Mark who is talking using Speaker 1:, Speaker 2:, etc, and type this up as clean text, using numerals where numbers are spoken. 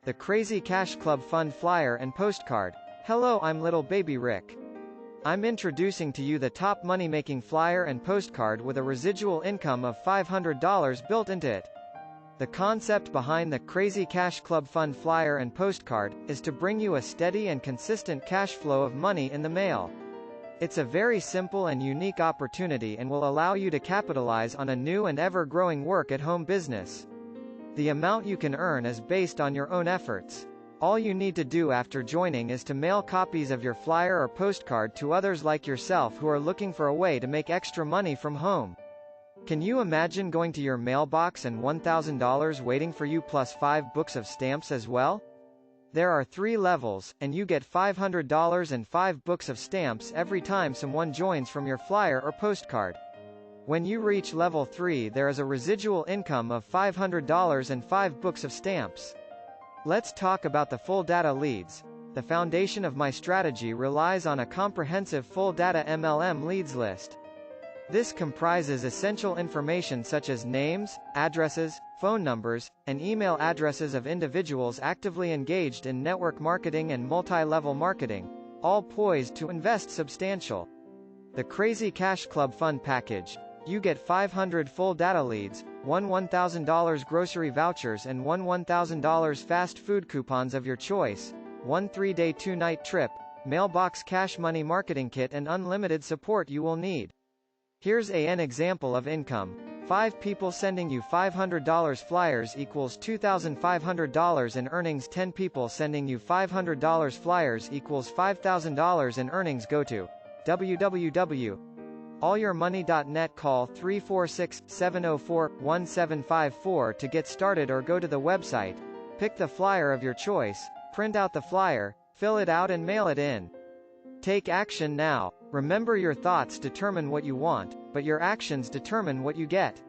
Speaker 1: The Crazy Cash Club Fund Flyer and Postcard. Hello, I'm Little Baby Rick. I'm introducing to you the top money-making flyer and postcard with a residual income of $500 built into it. The concept behind the Crazy Cash Club Fund Flyer and Postcard is to bring you a steady and consistent cash flow of money in the mail. It's a very simple and unique opportunity and will allow you to capitalize on a new and ever-growing work-at-home business. The amount you can earn is based on your own efforts. All you need to do after joining is to mail copies of your flyer or postcard to others like yourself who are looking for a way to make extra money from home. Can you imagine going to your mailbox and $1,000 waiting for you plus 5 books of stamps as well? There are 3 levels, and you get $500 and 5 books of stamps every time someone joins from your flyer or postcard. When you reach level 3, there is a residual income of $500 and 5 books of stamps. Let's talk about the full data leads. The foundation of my strategy relies on a comprehensive full data MLM leads list. This comprises essential information such as names, addresses, phone numbers, and email addresses of individuals actively engaged in network marketing and multi-level marketing, all poised to invest substantial. The Crazy Cash Club Fund Package. You get 500 full data leads, 1 $1,000 grocery vouchers and 1 $1,000 fast food coupons of your choice, 1 3-day 2-night trip, mailbox cash money marketing kit and unlimited support you will need. Here's an example of income. 5 people sending you $500 flyers equals $2,500 in earnings. 10 people sending you $500 flyers equals $5,000 in earnings. Go to www.allyourmoney.net, call 346-704-1754 to get started, or go to the website, pick the flyer of your choice, print out the flyer, fill it out and mail it in. Take action now. Remember, your thoughts determine what you want, but your actions determine what you get.